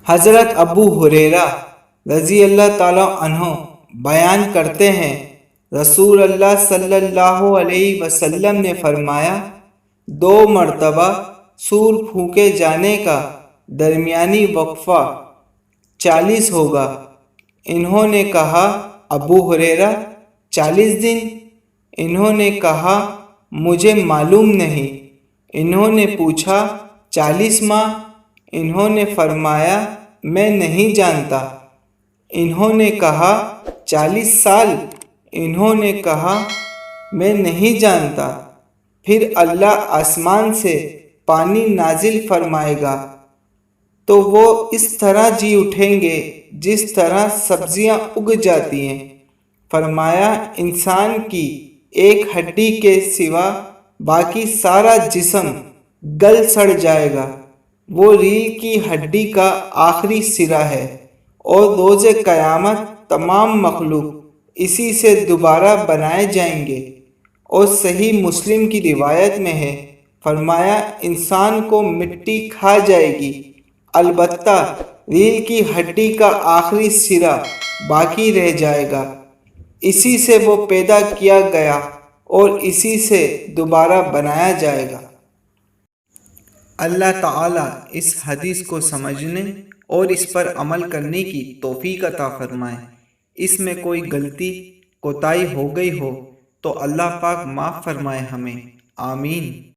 حضرت ابو ہریرہ رضی اللہ تعالیٰ عنہ بیان کرتے ہیں، رسول اللہ صلی اللہ علیہ وسلم نے فرمایا، 2 مرتبہ سور پھونکے جانے کا درمیانی وقفہ 40 ہوگا۔ انہوں نے کہا، ابو ہریرہ 40 دن؟ انہوں نے کہا، مجھے معلوم نہیں۔ انہوں نے پوچھا، 40 ماہ؟ انہوں نے فرمایا، میں نہیں جانتا۔ انہوں نے کہا، 40 سال؟ انہوں نے کہا، میں نہیں جانتا۔ پھر اللہ آسمان سے پانی نازل فرمائے گا تو وہ اس طرح جی اٹھیں گے جس طرح سبزیاں اگ جاتی ہیں۔ فرمایا، انسان کی ایک ہڈی کے سوا باقی سارا جسم گل سڑ جائے گا۔ وہ ریڑھ کی ہڈی کا آخری سرا ہے، اور روز قیامت تمام مخلوق اسی سے دوبارہ بنائے جائیں گے۔ اور صحیح مسلم کی روایت میں ہے، فرمایا، انسان کو مٹی کھا جائے گی، البتہ ریڑھ کی ہڈی کا آخری سرا باقی رہ جائے گا۔ اسی سے وہ پیدا کیا گیا اور اسی سے دوبارہ بنایا جائے گا۔ اللہ تعالیٰ اس حدیث کو سمجھنے اور اس پر عمل کرنے کی توفیق عطا فرمائے۔ اس میں کوئی غلطی کوتاہی ہو گئی ہو تو اللہ پاک معاف فرمائے ہمیں، آمین۔